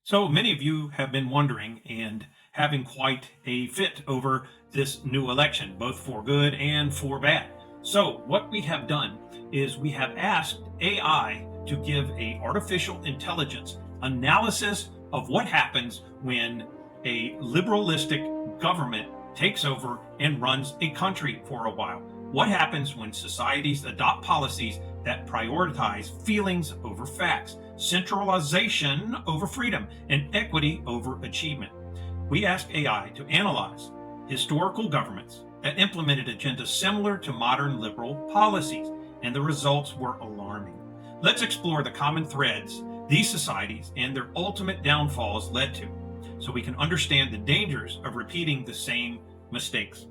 So many of you have been wondering and having quite a fit over this new election, both for good and for bad. So what we have done is we have asked AI to give a artificial intelligence analysis of what happens when a liberalistic government takes over and runs a country for a while. What happens when societies adopt policies that prioritize feelings over facts, centralization over freedom, and equity over achievement? We asked AI to analyze historical governments that implemented agendas similar to modern liberal policies, and the results were alarming. Let's explore the common threads these societies and their ultimate downfalls led to, so we can understand the dangers of repeating the same mistakes.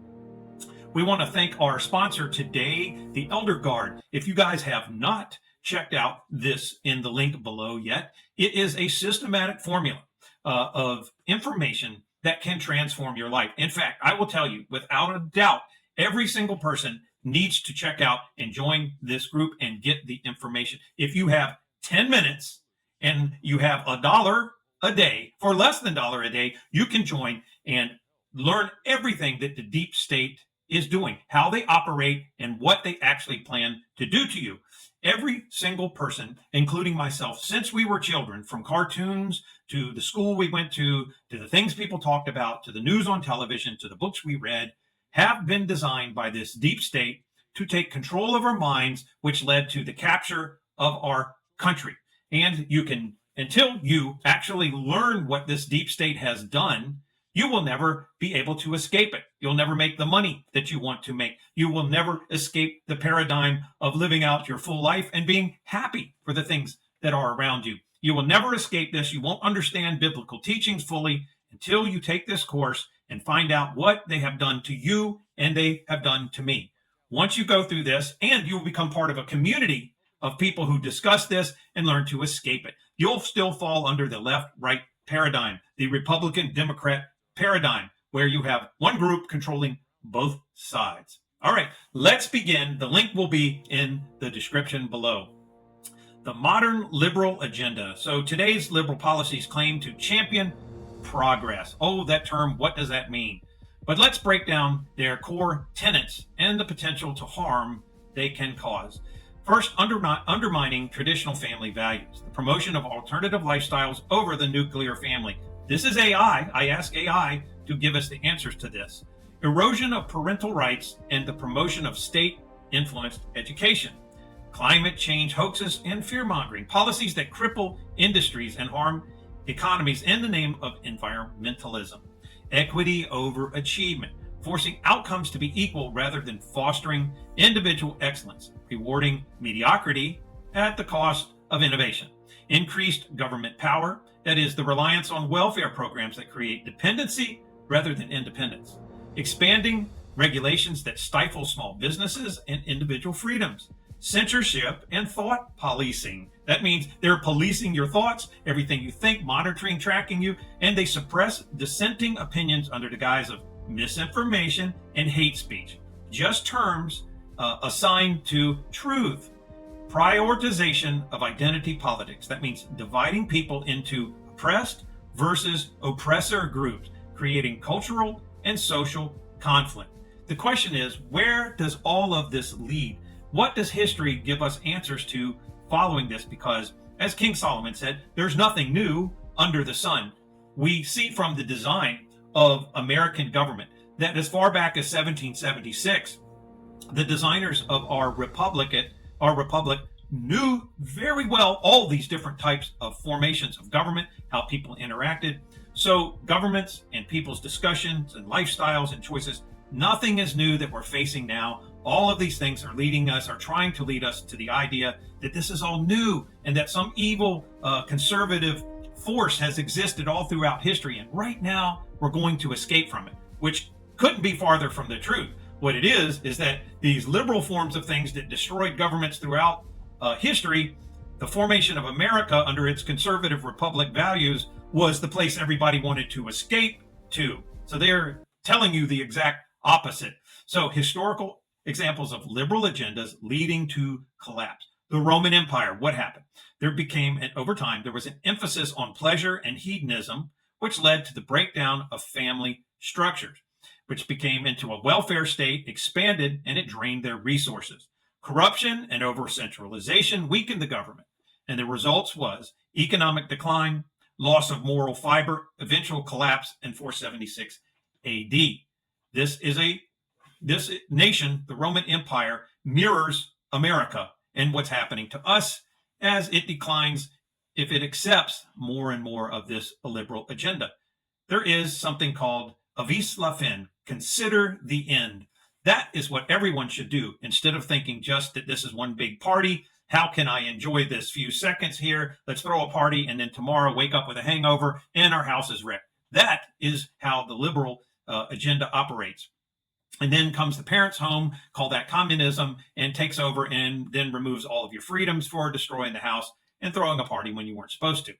We want to thank our sponsor today, the Elder Guard. If you guys have not checked out this in the link below yet, it is a systematic formula of information that can transform your life. In fact, I will tell you, without a doubt, every single person needs to check out and join this group and get the information. If you have 10 minutes and you have $1 a day, for less than $1 a day, you can join and learn everything that the deep state is doing, how they operate, and what they actually plan to do to you. Every single person, including myself, since we were children, from cartoons to the school we went to the things people talked about, to the news on television, to the books we read, have been designed by this deep state to take control of our minds, which led to the capture of our country. And you can, until you actually learn what this deep state has done, you will never be able to escape it. You'll never make the money that you want to make. You will never escape the paradigm of living out your full life and being happy for the things that are around you. You will never escape this. You won't understand biblical teachings fully until you take this course and find out what they have done to you and they have done to me. Once you go through this, and you will become part of a community of people who discuss this and learn to escape it. You'll still fall under the left-right paradigm, the Republican-Democrat paradigm, where you have one group controlling both sides. All right, let's begin. The link will be in the description below. The modern liberal agenda. So today's liberal policies claim to champion progress. Oh, that term, what does that mean? But let's break down their core tenets and the potential to harm they can cause. First, undermining traditional family values, the promotion of alternative lifestyles over the nuclear family. This is AI. I ask AI to give us the answers to this. Erosion of parental rights and the promotion of state-influenced education. Climate change hoaxes and fear-mongering. Policies that cripple industries and harm economies in the name of environmentalism. Equity over achievement. Forcing outcomes to be equal rather than fostering individual excellence. Rewarding mediocrity at the cost of innovation. Increased government power. That is, the reliance on welfare programs that create dependency rather than independence. Expanding regulations that stifle small businesses and individual freedoms. Censorship and thought policing. That means they're policing your thoughts, everything you think, monitoring, tracking you, and they suppress dissenting opinions under the guise of misinformation and hate speech. Just terms assigned to truth. Prioritization of identity politics. That means dividing people into oppressed versus oppressor groups, creating cultural and social conflict. The question is, where does all of this lead? What does history give us answers to following this? Because, as King Solomon said, there's nothing new under the sun. We see from the design of American government that as far back as 1776, the designers of our republic knew very well all these different types of formations of government, how people interacted. So governments and people's discussions and lifestyles and choices, nothing is new that we're facing now. All of these things are trying to lead us to the idea that this is all new and that some evil conservative force has existed all throughout history. And right now we're going to escape from it, which couldn't be farther from the truth. What it is that these liberal forms of things that destroyed governments throughout history, the formation of America under its conservative republic values was the place everybody wanted to escape to. So they're telling you the exact opposite. So historical examples of liberal agendas leading to collapse. The Roman Empire, what happened? There became, over time, there was an emphasis on pleasure and hedonism, which led to the breakdown of family structures, which became into a welfare state, expanded, and it drained their resources. Corruption and over centralization weakened the government, and the results was economic decline, loss of moral fiber, eventual collapse in 476 AD. This nation, the Roman Empire, mirrors America and what's happening to us as it declines if it accepts more and more of this liberal agenda. There is something called avis la fin, consider the end. That is what everyone should do instead of thinking just that this is one big party. How can I enjoy this few seconds here? Let's throw a party and then tomorrow wake up with a hangover and our house is wrecked. That is how the liberal agenda operates. And then comes the parents' home, call that communism, and takes over and then removes all of your freedoms for destroying the house and throwing a party when you weren't supposed to.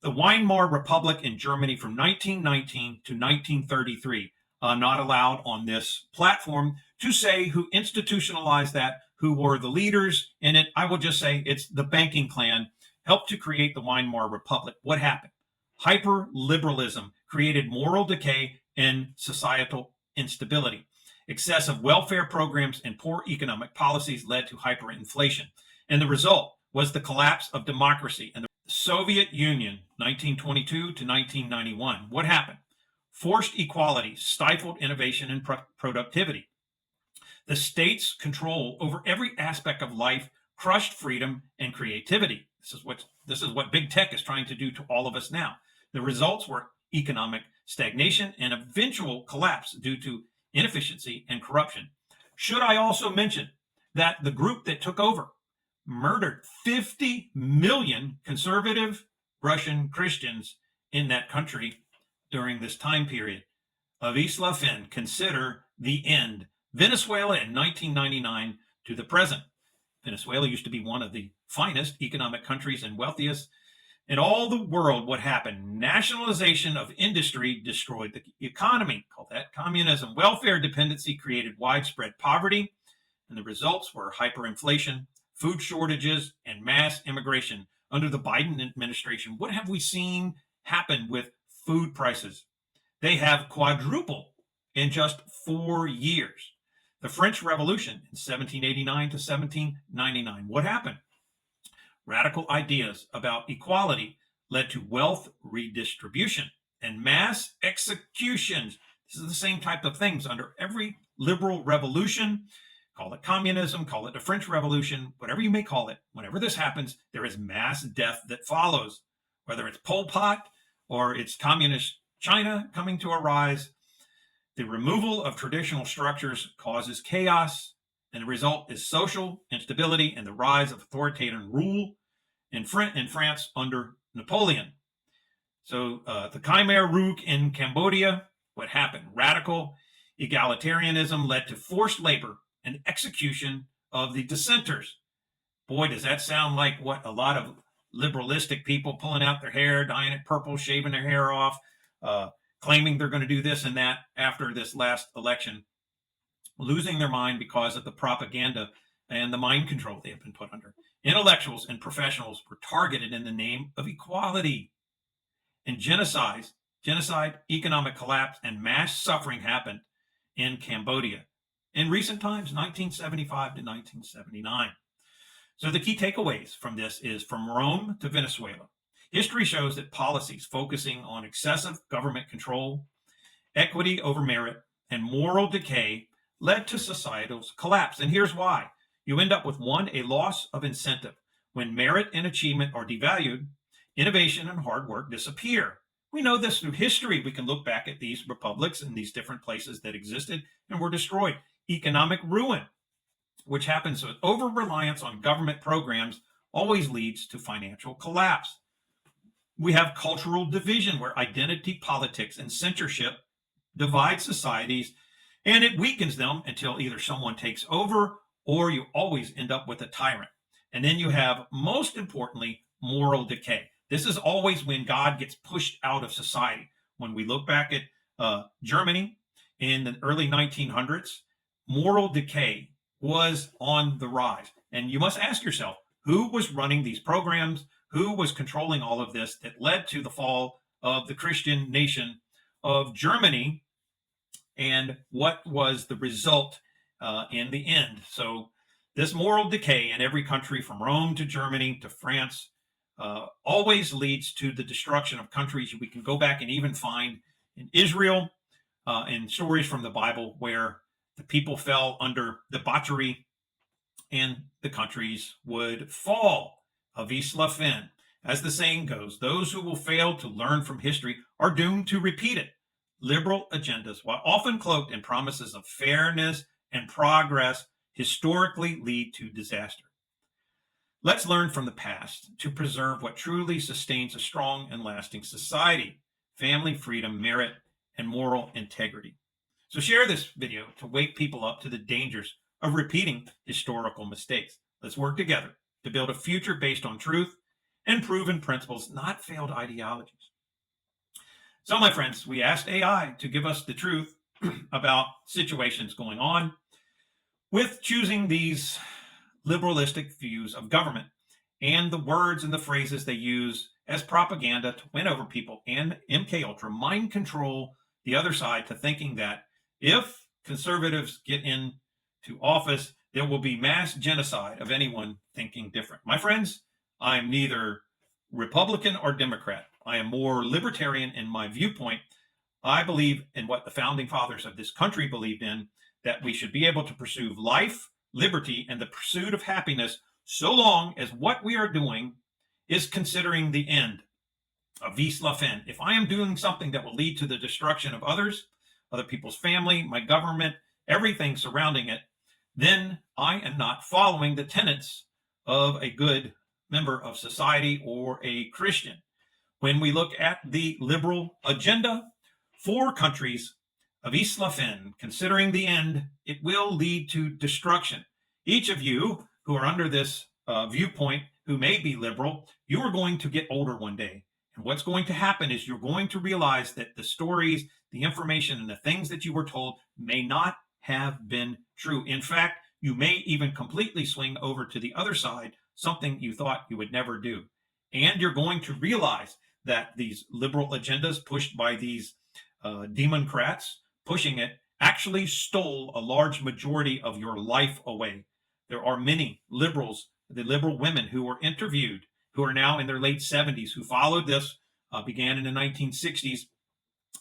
The Weimar Republic in Germany from 1919 to 1933, not allowed on this platform to say who institutionalized that, who were the leaders in it. I will just say it's the banking clan helped to create the Weimar Republic. What happened? Hyper-liberalism created moral decay and societal instability. Excessive welfare programs and poor economic policies led to hyperinflation. And the result was the collapse of democracy and the Soviet Union, 1922 to 1991. What happened? Forced equality stifled innovation and productivity. The state's control over every aspect of life crushed freedom and creativity. This is what big tech is trying to do to all of us now. The results were economic stagnation and eventual collapse due to inefficiency and corruption. Should I also mention that the group that took over murdered 50 million conservative Russian Christians in that country during this time period? Avis la fin, consider the end. Venezuela in 1999 to the present. Venezuela used to be one of the finest economic countries and wealthiest in all the world. What happened? Nationalization of industry destroyed the economy. Call that communism. Welfare dependency created widespread poverty, and the results were hyperinflation, food shortages, and mass immigration. Under the Biden administration, what have we seen happen with food prices? They have quadrupled in just 4 years. The French Revolution in 1789 to 1799. What happened? Radical ideas about equality led to wealth redistribution and mass executions. This is the same type of things under every liberal revolution. Call it communism, call it the French Revolution, whatever you may call it. Whenever this happens, there is mass death that follows, whether it's Pol Pot or it's communist China coming to a rise. The removal of traditional structures causes chaos, and the result is social instability and the rise of authoritarian rule in France under Napoleon. So the Khmer Rouge in Cambodia, what happened? Radical egalitarianism led to forced labor and execution of the dissenters. Boy, does that sound like what a lot of liberalistic people pulling out their hair, dyeing it purple, shaving their hair off, claiming they're going to do this and that after this last election, losing their mind because of the propaganda and the mind control they have been put under. Intellectuals and professionals were targeted in the name of equality. And genocide, economic collapse, and mass suffering happened in Cambodia in recent times, 1975 to 1979. So the key takeaways from this is from Rome to Venezuela. History shows that policies focusing on excessive government control, equity over merit, and moral decay led to societal collapse. And here's why. You end up with a loss of incentive. When merit and achievement are devalued, innovation and hard work disappear. We know this through history. We can look back at these republics and these different places that existed and were destroyed. Economic ruin, which happens with over-reliance on government programs, always leads to financial collapse. We have cultural division where identity politics and censorship divide societies, and it weakens them until either someone takes over or you always end up with a tyrant. And then you have, most importantly, moral decay. This is always when God gets pushed out of society. When we look back at Germany in the early 1900s, moral decay was on the rise. And you must ask yourself, who was running these programs, who was controlling all of this that led to the fall of the Christian nation of Germany, and what was the result in the end. So, this moral decay in every country from Rome to Germany to France always leads to the destruction of countries. We can go back and even find in Israel in stories from the Bible where the people fell under debauchery and the countries would fall. Avis la fin. As the saying goes, those who will fail to learn from history are doomed to repeat it. Liberal agendas, while often cloaked in promises of fairness and progress, historically lead to disaster. Let's learn from the past to preserve what truly sustains a strong and lasting society: family, freedom, merit, and moral integrity. So share this video to wake people up to the dangers of repeating historical mistakes. Let's work together to build a future based on truth and proven principles, not failed ideologies. So, my friends, we asked AI to give us the truth about situations going on with choosing these liberalistic views of government and the words and the phrases they use as propaganda to win over people and MK Ultra mind control the other side to thinking that if conservatives get into office, there will be mass genocide of anyone thinking different. My friends, I'm neither Republican or Democrat. I am more libertarian in my viewpoint. I believe in what the founding fathers of this country believed in, that we should be able to pursue life, liberty, and the pursuit of happiness so long as what we are doing is considering the end. Vis la fin. If I am doing something that will lead to the destruction of others, other people's family, my government, everything surrounding it, then I am not following the tenets of a good member of society or a Christian. When we look at the liberal agenda for countries, vis la fin, considering the end, it will lead to destruction. Each of you who are under this viewpoint, who may be liberal, you are going to get older one day. And what's going to happen is you're going to realize that the stories, the information, and the things that you were told may not have been true. In fact, you may even completely swing over to the other side, something you thought you would never do. And you're going to realize that these liberal agendas pushed by these democrats pushing it actually stole a large majority of your life away. There are many liberals, the liberal women who were interviewed, who are now in their late 70s, who followed this, began in the 1960s,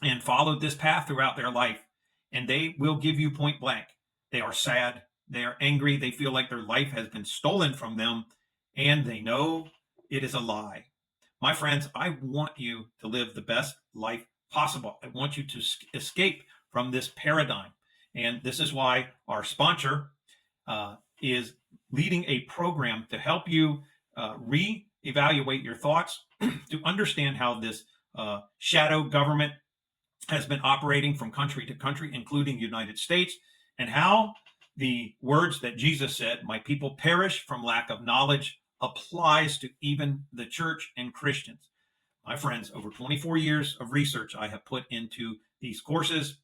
and followed this path throughout their life. And they will give you point blank. They are sad. They are angry. They feel like their life has been stolen from them, and they know it is a lie. My friends, I want you to live the best life possible. I want you to escape from this paradigm. And this is why our sponsor is leading a program to help you reevaluate your thoughts, to understand how this shadow government has been operating from country to country, including the United States, and how the words that Jesus said, "My people perish from lack of knowledge," applies to even the church and Christians. My friends, over 24 years of research I have put into these courses,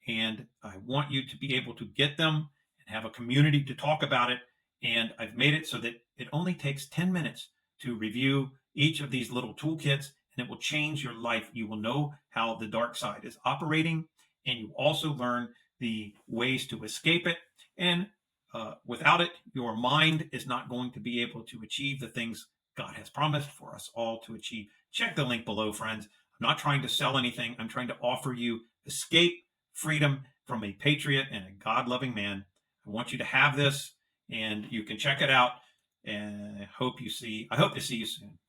and I want you to be able to get them and have a community to talk about it. And I've made it so that it only takes 10 minutes to review each of these little toolkits, and it will change your life. You will know how the dark side is operating, and you also learn the ways to escape it. And without it, your mind is not going to be able to achieve the things God has promised for us all to achieve. Check the link below, friends. I'm not trying to sell anything. I'm trying to offer you escape, freedom from a patriot and a God-loving man. I want you to have this, and you can check it out. And I hope to see you soon.